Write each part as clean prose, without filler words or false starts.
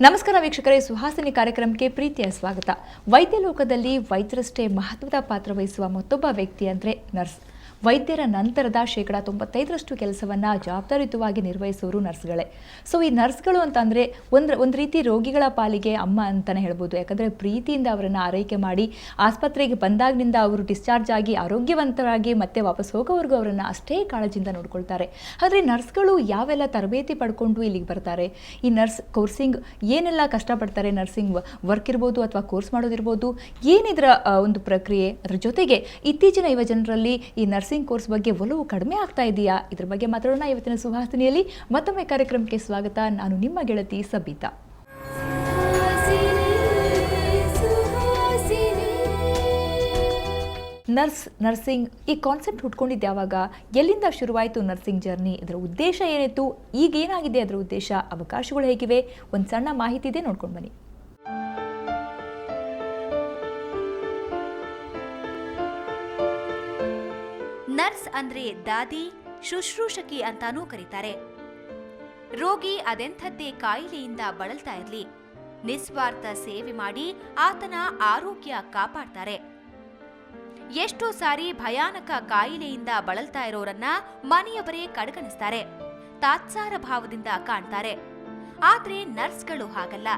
ನಮಸ್ಕಾರ ವೀಕ್ಷಕರೇ, ಸುಹಾಸಿನಿ ಕಾರ್ಯಕ್ರಮಕ್ಕೆ ಪ್ರೀತಿಯ ಸ್ವಾಗತ. ವೈದ್ಯ ಲೋಕದಲ್ಲಿ ವೈದ್ಯರಷ್ಟೇ ಮಹತ್ವದ ಪಾತ್ರ ವಹಿಸುವ ಮತ್ತೊಬ್ಬ ವ್ಯಕ್ತಿ ಅಂದರೆ ನರ್ಸ್. ವೈದ್ಯರ ನಂತರದ 95% ಕೆಲಸವನ್ನು ಜವಾಬ್ದಾರಿಯುತವಾಗಿ ನಿರ್ವಹಿಸುವರು ನರ್ಸ್ಗಳೇ. ಸೊ ಈ ನರ್ಸ್ಗಳು ಅಂತಂದರೆ ಒಂದು ರೀತಿ ರೋಗಿಗಳ ಪಾಲಿಗೆ ಅಮ್ಮ ಅಂತಲೇ ಹೇಳ್ಬೋದು. ಯಾಕಂದರೆ ಪ್ರೀತಿಯಿಂದ ಅವರನ್ನು ಆರೈಕೆ ಮಾಡಿ ಆಸ್ಪತ್ರೆಗೆ ಬಂದಾಗಿನಿಂದ ಅವರು ಡಿಸ್ಚಾರ್ಜ್ ಆಗಿ ಆರೋಗ್ಯವಂತರಾಗಿ ಮತ್ತೆ ವಾಪಸ್ ಹೋಗೋವರೆಗೂ ಅವರನ್ನು ಅಷ್ಟೇ ಕಾಳಜಿಯಿಂದ ನೋಡ್ಕೊಳ್ತಾರೆ. ಆದರೆ ನರ್ಸ್ಗಳು ಯಾವೆಲ್ಲ ತರಬೇತಿ ಪಡ್ಕೊಂಡು ಇಲ್ಲಿಗೆ ಬರ್ತಾರೆ, ಈ ನರ್ಸ್ ಕೋರ್ಸಿಂಗ್ ಏನೆಲ್ಲ ಕಷ್ಟಪಡ್ತಾರೆ, ನರ್ಸಿಂಗ್ ವರ್ಕ್ ಇರ್ಬೋದು ಅಥವಾ ಕೋರ್ಸ್ ಮಾಡೋದಿರ್ಬೋದು, ಏನಿದ್ರ ಒಂದು ಪ್ರಕ್ರಿಯೆ, ಅದರ ಜೊತೆಗೆ ಇತ್ತೀಚಿನ ಯುವ ಜನರಲ್ಲಿ ಈ ನರ್ಸಿಂಗ್ ಕೋರ್ಸ್ ಬಗ್ಗೆ ಒಲವು ಕಡಿಮೆ ಆಗ್ತಾ ಇದೆಯಾ, ಇದ್ರ ಬಗ್ಗೆ ಮಾತಾಡೋಣ ಇವತ್ತಿನ ಸುಹಾಸಿನಿಯಲ್ಲಿ. ಮತ್ತೊಮ್ಮೆ ಕಾರ್ಯಕ್ರಮಕ್ಕೆ ಸ್ವಾಗತ. ನಾನು ನಿಮ್ಮ ಗೆಳತಿ ಸಬಿತಾ. ನರ್ಸಿಂಗ್ ಈ ಕಾನ್ಸೆಪ್ಟ್ ಹುಟ್ಕೊಂಡಿದ್ದು ಯಾವಾಗ, ಎಲ್ಲಿಂದ ಶುರುವಾಯಿತು ನರ್ಸಿಂಗ್ ಜರ್ನಿ, ಇದರ ಉದ್ದೇಶ ಏನಿತ್ತು, ಈಗ ಏನಾಗಿದೆ ಅದರ ಉದ್ದೇಶ, ಅವಕಾಶಗಳು ಹೇಗಿವೆ, ಒಂದು ಸಣ್ಣ ಮಾಹಿತಿ ಇದೆ, ನೋಡ್ಕೊಂಡು ಬನ್ನಿ. ನರ್ಸ್ ಅಂದ್ರೆ ದಾದಿ, ಶುಶ್ರೂಷಕಿ ಅಂತಾನೂ ಕರೀತಾರೆ. ರೋಗಿ ಅದೆಂಥದ್ದೇ ಕಾಯಿಲೆಯಿಂದ ಬಳಲ್ತಾ ಇರಲಿ, ನಿಸ್ವಾರ್ಥ ಸೇವೆ ಮಾಡಿ ಆತನ ಆರೋಗ್ಯ ಕಾಪಾಡ್ತಾರೆ. ಎಷ್ಟೋ ಸಾರಿ ಭಯಾನಕ ಕಾಯಿಲೆಯಿಂದ ಬಳಲ್ತಾ ಇರೋರನ್ನ ಮನೆಯವರೇ ಕಡೆಗಣಿಸ್ತಾರೆ, ತಾತ್ಸಾರ ಭಾವದಿಂದ ಕಾಣ್ತಾರೆ. ಆದ್ರೆ ನರ್ಸ್ಗಳು ಹಾಗಲ್ಲ.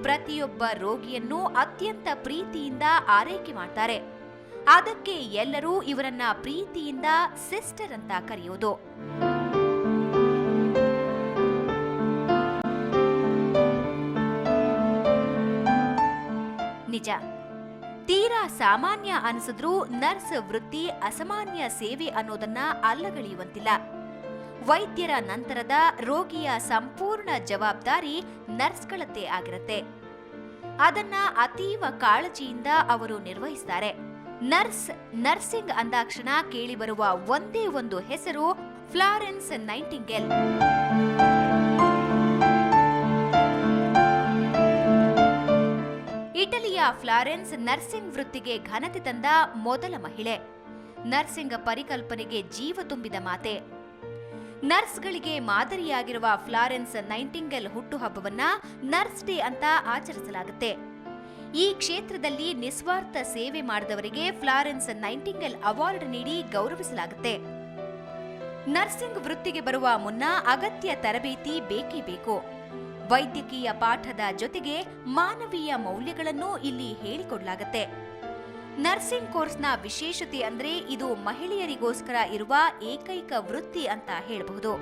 ಪ್ರತಿಯೊಬ್ಬ ರೋಗಿಯನ್ನು ಅತ್ಯಂತ ಪ್ರೀತಿಯಿಂದ ಆರೈಕೆ ಮಾಡ್ತಾರೆ. ಅದಕ್ಕೆ ಎಲ್ಲರೂ ಇವರನ್ನ ಪ್ರೀತಿಯಿಂದ ಸಿಸ್ಟರ್ ಅಂತ ಕರೆಯೋದು. ನಿಜ, ತೀರಾ ಸಾಮಾನ್ಯ ಅನಿಸಿದ್ರೂ ನರ್ಸ್ ವೃತ್ತಿ ಅಸಾಮಾನ್ಯ ಸೇವೆ ಅನ್ನೋದನ್ನ ಅಲ್ಲಗಳೆಯುವಂತಿಲ್ಲ. ವೈದ್ಯರ ನಂತರದ ರೋಗಿಯ ಸಂಪೂರ್ಣ ಜವಾಬ್ದಾರಿ ನರ್ಸ್ಗಳದ್ದೇ ಆಗಿರುತ್ತೆ. ಅದನ್ನ ಅತೀವ ಕಾಳಜಿಯಿಂದ ಅವರು ನಿರ್ವಹಿಸ್ತಾರೆ. ನರ್ಸಿಂಗ್ ಅಂದಾಕ್ಷಣ ಕೇಳಿಬರುವ ಒಂದೇ ಒಂದು ಹೆಸರು ಫ್ಲಾರೆನ್ಸ್ ನೈಟಿಂಗೇಲ್. ಇಟಲಿಯ ಫ್ಲಾರೆನ್ಸ್ ನರ್ಸಿಂಗ್ ವೃತ್ತಿಗೆ ಘನತೆ ತಂದ ಮೊದಲ ಮಹಿಳೆ. ನರ್ಸಿಂಗ್ ಪರಿಕಲ್ಪನೆಗೆ ಜೀವ ತುಂಬಿದ ಮಾತೆ. ನರ್ಸ್ಗಳಿಗೆ ಮಾದರಿಯಾಗಿರುವ ಫ್ಲಾರೆನ್ಸ್ ನೈಟಿಂಗೇಲ್ ಹುಟ್ಟುಹಬ್ಬವನ್ನ ನರ್ಸ್ ಡೇ ಅಂತ ಆಚರಿಸಲಾಗುತ್ತೆ. ಈ ಕ್ಷೇತ್ರದಲ್ಲಿ ನಿಸ್ವಾರ್ಥ ಸೇವೆ ಮಾಡಿದವರಿಗೆ ಫ್ಲಾರೆನ್ಸ್ ನೈಟಿಂಗೇಲ್ ಅವಾರ್ಡ್ ನೀಡಿ ಗೌರವಿಸಲಾಗುತ್ತೆ. ನರ್ಸಿಂಗ್ ವೃತ್ತಿಗೆ ಬರುವ ಮುನ್ನ ಅಗತ್ಯ ತರಬೇತಿ ಬೇಕೇ ಬೇಕು. ವೈದ್ಯಕೀಯ ಪಾಠದ ಜೊತೆಗೆ ಮಾನವೀಯ ಮೌಲ್ಯಗಳನ್ನು ಇಲ್ಲಿ ಹೇಳಿಕೊಡಲಾಗುತ್ತೆ. ನರ್ಸಿಂಗ್ ಕೋರ್ಸ್ನ ವಿಶೇಷತೆ ಅಂದ್ರೆ ಇದು ಮಹಿಳೆಯರಿಗೋಸ್ಕರ ಇರುವ ಏಕೈಕ ವೃತ್ತಿ ಅಂತ ಹೇಳಬಹುದು.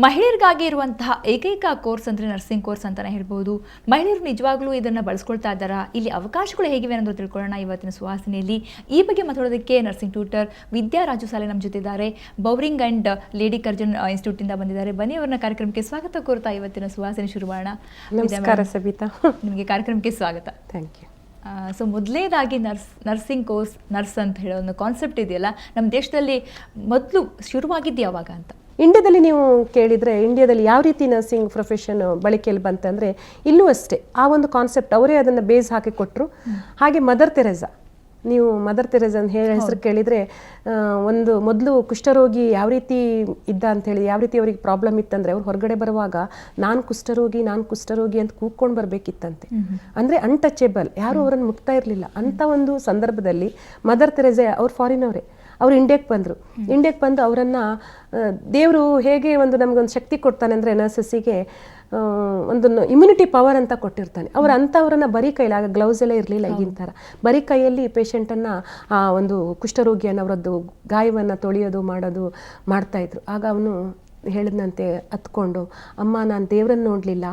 ಮಹಿಳೆಯರಿಗಾಗಿ ಇರುವಂತಹ ಏಕೈಕ ಕೋರ್ಸ್ ಅಂದರೆ ನರ್ಸಿಂಗ್ ಕೋರ್ಸ್ ಅಂತಲೇ ಹೇಳ್ಬೋದು. ಮಹಿಳೆಯರು ನಿಜವಾಗ್ಲೂ ಇದನ್ನು ಬಳಸ್ಕೊಳ್ತಾ ಇದ್ದಾರಾ, ಇಲ್ಲಿ ಅವಕಾಶಗಳು ಹೇಗಿವೆ ಅನ್ನೋದು ತಿಳ್ಕೊಳ್ಳೋಣ ಇವತ್ತಿನ ಸುಹಾಸಿನಿಯಲ್ಲಿ. ಈ ಬಗ್ಗೆ ಮಾತಾಡೋದಕ್ಕೆ ನರ್ಸಿಂಗ್ ಟ್ಯೂಟರ್ ವಿದ್ಯಾ ರಾಜು ಸಾಲೆ ನಮ್ಮ ಜೊತೆ ಇದ್ದಾರೆ. ಬೌರಿಂಗ್ ಆ್ಯಂಡ್ ಲೇಡಿ ಕರ್ಜನ್ ಇನ್ಸ್ಟಿಟ್ಯೂಟಿಂದ ಬಂದಿದ್ದಾರೆ. ಬನ್ನಿ, ಅವರನ್ನ ಕಾರ್ಯಕ್ರಮಕ್ಕೆ ಸ್ವಾಗತ ಕೋರ್ತಾ ಇವತ್ತಿನ ಸುಹಾಸಿನಿ ಶುರು ಮಾಡೋಣ. ನಮಸ್ಕಾರ ಸಬಿತಾ, ನಿಮಗೆ ಕಾರ್ಯಕ್ರಮಕ್ಕೆ ಸ್ವಾಗತ. Thank you. ಸೊ ಮೊದಲನೇದಾಗಿ ನರ್ಸಿಂಗ್ ಕೋರ್ಸ್, ನರ್ಸ್ ಅಂತ ಹೇಳೋ ಒಂದು ಕಾನ್ಸೆಪ್ಟ್ ಇದೆಯಲ್ಲ, ನಮ್ಮ ದೇಶದಲ್ಲಿ ಮೊದಲು ಶುರುವಾಗಿದ್ದು ಯಾವಾಗ ಅಂತ? ಇಂಡಿಯಾದಲ್ಲಿ ನೀವು ಕೇಳಿದರೆ, ಇಂಡಿಯಾದಲ್ಲಿ ಯಾವ ರೀತಿ ನರ್ಸಿಂಗ್ ಪ್ರೊಫೆಷನ್ ಬಳಕೆಯಲ್ಲಿ ಬಂತಂದರೆ ಇಲ್ಲೂ ಅಷ್ಟೇ ಆ ಒಂದು ಕಾನ್ಸೆಪ್ಟ್ ಅವರೇ ಅದನ್ನು ಬೇಸ್ ಹಾಕಿ ಕೊಟ್ಟರು. ಹಾಗೆ ಮದರ್ ತೆರೆಸಾ, ನೀವು ಮದರ್ ತೆರೆಸಾ ಅಂತ ಹೆಸರು ಕೇಳಿದರೆ, ಒಂದು ಮೊದಲು ಕುಷ್ಠರೋಗಿ ಯಾವ ರೀತಿ ಇದ್ದ ಅಂಥೇಳಿ, ಯಾವ ರೀತಿ ಅವ್ರಿಗೆ ಪ್ರಾಬ್ಲಮ್ ಇತ್ತಂದರೆ ಅವ್ರು ಹೊರಗಡೆ ಬರುವಾಗ ನಾನು ಕುಷ್ಠರೋಗಿ ಅಂತ ಕೂತ್ಕೊಂಡು ಬರಬೇಕಿತ್ತಂತೆ. ಅಂದರೆ ಅನ್ಟಚೇಬಲ್, ಯಾರು ಅವರನ್ನು ಮುಟ್ತಾ ಇರಲಿಲ್ಲ. ಅಂಥ ಒಂದು ಸಂದರ್ಭದಲ್ಲಿ ಮದರ್ ತೆರೆಸಾ ಅವ್ರು ಫಾರಿನವರೇ, ಅವ್ರು ಇಂಡಿಯಾಕ್ಕೆ ಬಂದು ಅವರನ್ನು ದೇವರು ಹೇಗೆ ಒಂದು ನಮಗೊಂದು ಶಕ್ತಿ ಕೊಡ್ತಾನೆ ಅಂದರೆ ನರ್ಸಸ್ಸಿಗೆ ಒಂದು ಇಮ್ಯುನಿಟಿ ಪವರ್ ಅಂತ ಕೊಟ್ಟಿರ್ತಾನೆ. ಅಂಥವ್ರನ್ನ ಬರೀ ಕೈಲಿ, ಆಗ ಗ್ಲೌಸ್ ಎಲ್ಲ ಇರಲಿಲ್ಲ ಈಗಿನ ಥರ, ಬರೀ ಕೈಯಲ್ಲಿ ಪೇಷಂಟನ್ನು ಆ ಒಂದು ಕುಷ್ಠರೋಗಿಯನ್ನು ಅವರದ್ದು ಗಾಯವನ್ನು ತೊಳೆಯೋದು ಮಾಡೋದು ಮಾಡ್ತಾಯಿದ್ರು. ಆಗ ಅವನು ಹೇಳಿದಂತೆ ಹತ್ಕೊಂಡು, ಅಮ್ಮ ನಾನು ದೇವರನ್ನು ನೋಡಲಿಲ್ಲ,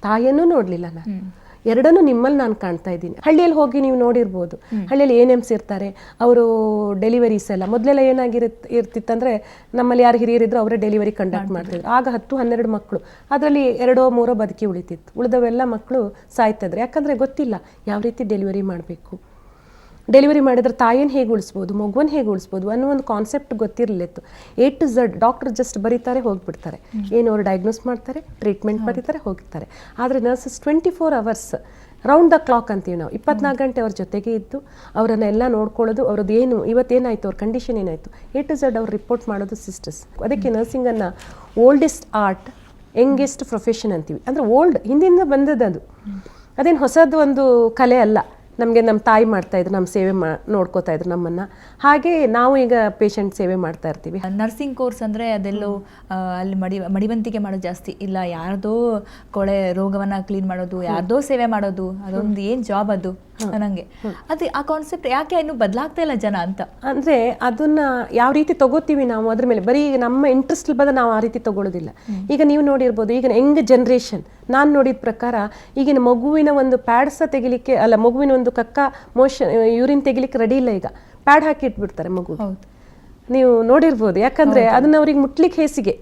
ತಾಯಿಯನ್ನು ನೋಡಲಿಲ್ಲ, ನಾನು ಎರಡನ್ನೂ ನಿಮ್ಮಲ್ಲಿ ನಾನು ಕಾಣ್ತಾ ಇದ್ದೀನಿ. ಹಳ್ಳಿಯಲ್ಲಿ ಹೋಗಿ ನೀವು ನೋಡಿರ್ಬೋದು, ಹಳ್ಳಿಯಲ್ಲಿ ANMs ಇರ್ತಾರೆ, ಅವರು ಡೆಲಿವರೀಸ್ ಎಲ್ಲ ಮೊದಲೆಲ್ಲ ಇರ್ತಿತ್ತಂದರೆ ನಮ್ಮಲ್ಲಿ ಯಾರು ಹಿರಿಯರಿದ್ರು ಅವರೇ ಡೆಲಿವರಿ ಕಂಡಕ್ಟ್ ಮಾಡ್ತಿದ್ರು. ಆಗ 10-12 ಮಕ್ಕಳು, ಅದರಲ್ಲಿ 2-3 ಬದುಕಿ ಉಳಿತಿತ್ತು, ಉಳಿದವೆಲ್ಲ ಮಕ್ಕಳು ಸಾಯ್ತಿದ್ರು. ಯಾಕಂದರೆ ಗೊತ್ತಿಲ್ಲ ಯಾವ ರೀತಿ ಡೆಲಿವರಿ ಮಾಡಬೇಕು, ಡೆಲಿವರಿ ಮಾಡಿದ್ರೆ ತಾಯಿಯನ್ನು ಹೇಗೆ ಉಳಿಸ್ಬೋದು, ಮಗುವನ್ನು ಹೇಗೆ ಉಳಿಸ್ಬೋದು ಅನ್ನೋ ಒಂದು ಕಾನ್ಸೆಪ್ಟ್ ಗೊತ್ತಿರಲಿತ್ತು. A to Z doctor just ಬರೀತಾರೆ, ಹೋಗಿಬಿಡ್ತಾರೆ, ಏನು ಅವರು ಡಯಾಗ್ನೋಸ್ ಮಾಡ್ತಾರೆ, ಟ್ರೀಟ್ಮೆಂಟ್ ಬರೀತಾರೆ, ಹೋಗ್ತಾರೆ. ಆದರೆ nurses 24 hours round the clock ಅಂತೀವಿ ನಾವು. 24 ಗಂಟೆ ಅವ್ರ ಜೊತೆಗೆ ಇದ್ದು ಅವರನ್ನೆಲ್ಲ ನೋಡ್ಕೊಳ್ಳೋದು, ಅವ್ರದ್ದು ಏನು ಇವತ್ತೇನಾಯಿತು, ಅವ್ರ ಕಂಡೀಷನ್ ಏನಾಯಿತು, A to Z ಅವ್ರು ರಿಪೋರ್ಟ್ ಮಾಡೋದು ಸಿಸ್ಟರ್ಸ್. ಅದಕ್ಕೆ ನರ್ಸಿಂಗನ್ನು ಓಲ್ಡೆಸ್ಟ್ ಆರ್ಟ್, ಯಂಗೆಸ್ಟ್ ಪ್ರೊಫೆಷನ್ ಅಂತೀವಿ. ಅಂದರೆ ಓಲ್ಡ್, ಹಿಂದಿಂದ ಬಂದದ್ದು ಅದು, ಅದೇನು ಹೊಸದು ಒಂದು ಕಲೆ ಅಲ್ಲ. ನಮಗೆ ನಮ್ಮ ತಾಯಿ ಮಾಡ್ತಾಯಿದ್ರು, ನಮ್ಮ ಸೇವೆ ನೋಡ್ಕೋತಾ ಇದ್ರು ನಮ್ಮನ್ನು, ಹಾಗೆ ನಾವು ಈಗ ಪೇಷಂಟ್ ಸೇವೆ ಮಾಡ್ತಾ ಇರ್ತೀವಿ. ನರ್ಸಿಂಗ್ ಕೋರ್ಸ್ ಅಂದರೆ ಅದೆಲ್ಲೋ ಅಲ್ಲಿ ಮಡಿವಂತಿಕೆ ಮಾಡೋದು ಜಾಸ್ತಿ ಇಲ್ಲ, ಯಾರ್ದೋ ಕೊಳೆ ರೋಗವನ್ನು ಕ್ಲೀನ್ ಮಾಡೋದು, ಯಾರ್ದೋ ಸೇವೆ ಮಾಡೋದು, ಅದೊಂದು ಏನು ಜಾಬ್ ಅದು ನನಗೆ. ಅದೇ ಆ ಕಾನ್ಸೆಪ್ಟ್ ಯಾಕೆ ಇನ್ನೂ ಬದಲಾಗ್ತಾ ಇಲ್ಲ ಜನ ಅಂತ. ಅಂದರೆ ಅದನ್ನು ಯಾವ ರೀತಿ ತಗೋತೀವಿ ನಾವು ಅದ್ರ ಮೇಲೆ, ಬರೀ ನಮ್ಮ ಇಂಟ್ರೆಸ್ಟ್ ಬಂದ ನಾವು ಆ ರೀತಿ ತಗೊಳ್ಳೋದಿಲ್ಲ. ಈಗ ನೀವು ನೋಡಿರ್ಬೋದು, ಈಗ ಯಂಗ್ ಜನ್ರೇಷನ್, ನಾನು ನೋಡಿದ ಪ್ರಕಾರ ಈಗಿನ ಮಗುವಿನ ಒಂದು ಪ್ಯಾಡ್ಸ ತೆಗಿಲಿಕ್ಕೆ ಅಲ್ಲ, ಮಗುವಿನ ಒಂದು ಕಕ್ಕ ಮೋಷನ್ ಯೂರಿನ್ ತೆಗಿಲಿಕ್ಕೆ ರೆಡಿ ಇಲ್ಲ. ಈಗ ಪ್ಯಾಡ್ ಹಾಕಿ ಇಟ್ಬಿಡ್ತಾರೆ ಮಗು, ನೀವು ನೋಡಿರ್ಬೋದು. ಯಾಕಂದರೆ ಅದನ್ನು ಅವ್ರಿಗೆ ಮುಟ್ಲಿಕ್ಕೆ ಹೇಸಿಗೆ.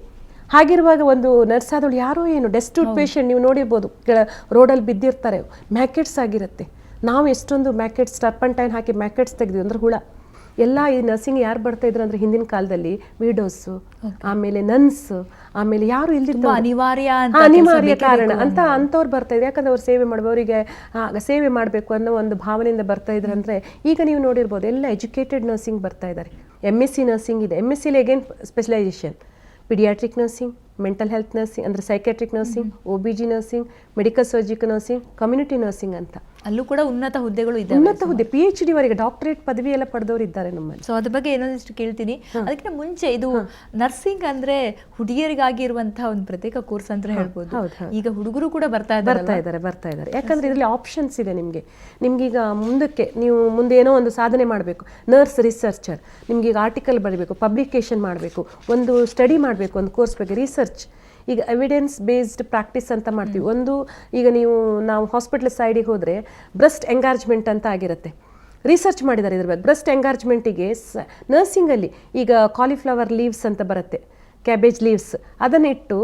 ಹಾಗಿರುವಾಗ ಒಂದು ನರ್ಸ್ ಆದವಳು ಯಾರೋ ಏನು ಡೆಸ್ಟ್ಯೂಟ್ ಪೇಷಂಟ್ ನೀವು ನೋಡಿರ್ಬೋದು, ರೋಡಲ್ಲಿ ಬಿದ್ದಿರ್ತಾರೆ, ಮ್ಯಾಕೆಟ್ಸ್ ಆಗಿರುತ್ತೆ. ನಾವು ಎಷ್ಟೊಂದು ಮ್ಯಾಕೆಟ್ಸ್ ಟರ್ಪಂಟೈನ್ ಹಾಕಿ ಮ್ಯಾಕೆಟ್ಸ್ ತೆಗೆದ್ವಿ ಅಂದ್ರೆ ಹುಳ ಎಲ್ಲ. ಈ ನರ್ಸಿಂಗ್ ಯಾರು ಬರ್ತಾ ಇದ್ರು ಅಂದರೆ ಹಿಂದಿನ ಕಾಲದಲ್ಲಿ ವಿಡೋಸು, ಆಮೇಲೆ ನನ್ಸ್, ಆಮೇಲೆ ಯಾರು ಇಲ್ದಿರ್ತಾರೆ, ಅನಿವಾರ್ಯ ಕಾರಣ ಅಂತ ಅಂಥವ್ರು ಬರ್ತಾ ಇದ್ರು. ಯಾಕಂದ್ರೆ ಅವ್ರು ಸೇವೆ ಮಾಡುವ, ಅವರಿಗೆ ಸೇವೆ ಮಾಡಬೇಕು ಅನ್ನೋ ಒಂದು ಭಾವನೆಯಿಂದ ಬರ್ತಾ ಇದ್ರು. ಅಂದರೆ ಈಗ ನೀವು ನೋಡಿರ್ಬೋದು ಎಲ್ಲ ಎಜುಕೇಟೆಡ್ ನರ್ಸಿಂಗ್ ಬರ್ತಾ ಇದ್ದಾರೆ. MSc ನರ್ಸಿಂಗ್ ಇದೆ, MSc again specialisation, paediatric nursing, mental health nursing ಅಂದರೆ psychiatric nursing, OBG nursing, medical surgical nursing, community nursing ಅಂತ ಅಲ್ಲೂ ಕೂಡ ಉನ್ನತ ಹುದ್ದೆಗಳು ಇದೆ. ಉನ್ನತ ಹುದ್ದೆ PhD ವರೆಗೆ ಡಾಕ್ಟರೇಟ್ ಪದವಿ ಎಲ್ಲ ಪಡೆದವರು ಇದ್ದಾರೆ ನಮ್ಮಲ್ಲಿ. ಸೊ ಅದ್ರ ಬಗ್ಗೆ ಏನೊಂದಿಷ್ಟು ಕೇಳ್ತೀನಿ. ಅದಕ್ಕಿಂತ ಮುಂಚೆ ಇದು ನರ್ಸಿಂಗ್ ಅಂದ್ರೆ ಹುಡುಗಿಯರಿಗಾಗಿ ಇರುವಂತಹ ಒಂದು ಪ್ರತ್ಯೇಕ ಕೋರ್ಸ್ ಅಂತ ಹೇಳ್ಬೋದು. ಈಗ ಹುಡುಗರು ಕೂಡ ಬರ್ತಾ ಇದ್ದಾರೆ. ಯಾಕಂದ್ರೆ ಇದರಲ್ಲಿ ಆಪ್ಷನ್ಸ್ ಇದೆ ನಿಮಗೆ. ನಿಮ್ಗೀಗ ಮುಂದಕ್ಕೆ ನೀವು ಮುಂದೆ ಏನೋ ಒಂದು ಸಾಧನೆ ಮಾಡಬೇಕು, ನರ್ಸ್ ರಿಸರ್ಚರ್, ನಿಮ್ಗೆ ಈಗ ಆರ್ಟಿಕಲ್ ಬರೀಬೇಕು, ಪಬ್ಲಿಕೇಶನ್ ಮಾಡಬೇಕು, ಒಂದು ಸ್ಟಡಿ ಮಾಡಬೇಕು, ಒಂದು ಕೋರ್ಸ್ ಬಗ್ಗೆ ರಿಸರ್ಚ್. ಈಗ ಎವಿಡೆನ್ಸ್ ಬೇಸ್ಡ್ ಪ್ರಾಕ್ಟೀಸ್ ಅಂತ ಮಾಡ್ತೀವಿ. ಒಂದು ಈಗ ನಾವು ಹಾಸ್ಪಿಟಲ್ ಸೈಡಿಗೆ ಹೋದರೆ ಬ್ರೆಸ್ಟ್ ಎಂಗಾರ್ಜ್ಮೆಂಟ್ ಅಂತ ಆಗಿರುತ್ತೆ, ರಿಸರ್ಚ್ ಮಾಡಿದ್ದಾರೆ ಇದ್ರ ಬಗ್ಗೆ. ಬ್ರೆಸ್ಟ್ ಎಂಗಾರ್ಜ್ಮೆಂಟಿಗೆ ನರ್ಸಿಂಗಲ್ಲಿ ಈಗ ಕಾಲಿಫ್ಲವರ್ ಲೀವ್ಸ್ ಅಂತ ಬರುತ್ತೆ, ಕ್ಯಾಬೇಜ್ ಲೀವ್ಸ್, ಅದನ್ನಿಟ್ಟು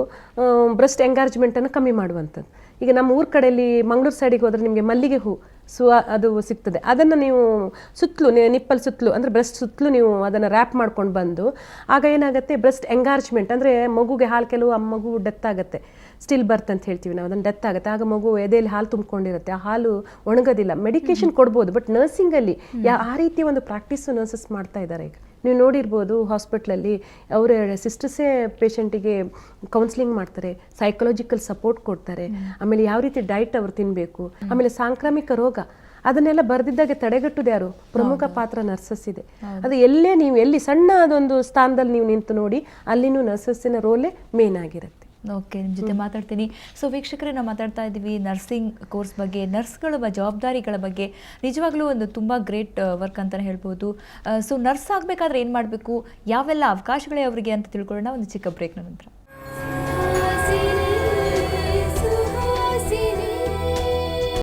ಬ್ರೆಸ್ಟ್ ಎಂಗಾರ್ಜ್ಮೆಂಟನ್ನು ಕಮ್ಮಿ ಮಾಡುವಂಥದ್ದು. ಈಗ ನಮ್ಮ ಊರ ಕಡೆಯಲ್ಲಿ ಮಂಗಳೂರು ಸೈಡಿಗೆ ಹೋದರೆ ನಿಮಗೆ ಮಲ್ಲಿಗೆ ಹೂ ಅದು ಸಿಗ್ತದೆ. ಅದನ್ನು ನೀವು ಸುತ್ತಲೂ ನಿಪ್ಪಲ್ ಸುತ್ತಲೂ ಅಂದರೆ ಬ್ರೆಸ್ಟ್ ಸುತ್ತಲೂ ನೀವು ಅದನ್ನು ರ್ಯಾಪ್ ಮಾಡ್ಕೊಂಡು ಬಂದು, ಆಗ ಏನಾಗುತ್ತೆ, ಬ್ರೆಸ್ಟ್ ಎಂಗಾರ್ಜ್ಮೆಂಟ್ ಅಂದರೆ ಮಗುಗೆ ಹಾಲು, ಕೆಲವು ಮಗು ಡೆತ್ ಆಗುತ್ತೆ, ಸ್ಟಿಲ್ ಬರ್ತ್ ಅಂತ ಹೇಳ್ತೀವಿ ನಾವು, ಅದನ್ನು ಡೆತ್ ಆಗುತ್ತೆ. ಆಗ ಮಗು ಎದೆಯಲ್ಲಿ ಹಾಲು ತುಂಬಿಕೊಂಡಿರುತ್ತೆ, ಆ ಹಾಲು ಒಣಗೋದಿಲ್ಲ. ಮೆಡಿಕೇಶನ್ ಕೊಡ್ಬೋದು, ಬಟ್ ನರ್ಸಿಂಗಲ್ಲಿ ಆ ರೀತಿಯ ಒಂದು ಪ್ರಾಕ್ಟೀಸು ನರ್ಸಸ್ ಮಾಡ್ತಾ ಇದ್ದಾರೆ. ಈಗ ನೀವು ನೋಡಿರ್ಬೋದು ಹಾಸ್ಪಿಟ್ಲಲ್ಲಿ ಅವರ ಸಿಸ್ಟರ್ಸೇ ಪೇಷಂಟಿಗೆ ಕೌನ್ಸಿಲಿಂಗ್ ಮಾಡ್ತಾರೆ, ಸೈಕಲಾಜಿಕಲ್ ಸಪೋರ್ಟ್ ಕೊಡ್ತಾರೆ, ಆಮೇಲೆ ಯಾವ ರೀತಿ ಡೈಟ್ ಅವ್ರು ತಿನ್ನಬೇಕು, ಆಮೇಲೆ ಸಾಂಕ್ರಾಮಿಕ ರೋಗ ಅದನ್ನೆಲ್ಲ ಬರೆದಿದ್ದಾಗೆ ತಡೆಗಟ್ಟುದು ಯಾರು? ಪ್ರಮುಖ ಪಾತ್ರ ನರ್ಸಸ್ ಇದೆ. ಅದು ಎಲ್ಲಿ ಸಣ್ಣ ಅದೊಂದು ಸ್ಥಾನದಲ್ಲಿ ನೀವು ನಿಂತು ನೋಡಿ, ಅಲ್ಲಿನೂ ನರ್ಸಸ್ಸಿನ ರೋಲೇ ಮೇನ್ ಆಗಿರುತ್ತೆ. ಓಕೆ, ನಿಮ್ಮ ಜೊತೆ ಮಾತಾಡ್ತೀನಿ. ಸೊ ವೀಕ್ಷಕರೇ, ನಾವು ಮಾತಾಡ್ತಾ ಇದ್ದೀವಿ ನರ್ಸಿಂಗ್ ಕೋರ್ಸ್ ಬಗ್ಗೆ, ನರ್ಸ್ಗಳ ಜವಾಬ್ದಾರಿಗಳ ಬಗ್ಗೆ. ನಿಜವಾಗ್ಲೂ ಒಂದು ತುಂಬ ಗ್ರೇಟ್ ವರ್ಕ್ ಅಂತಲೇ ಹೇಳ್ಬೋದು. ಸೊ ನರ್ಸ್ ಆಗಬೇಕಾದ್ರೆ ಏನು ಮಾಡಬೇಕು, ಯಾವೆಲ್ಲ ಅವಕಾಶಗಳೇ ಅವರಿಗೆ ಅಂತ ತಿಳ್ಕೊಳ್ಳೋಣ ಒಂದು ಚಿಕ್ಕ ಬ್ರೇಕ್ನ ನಂತರ.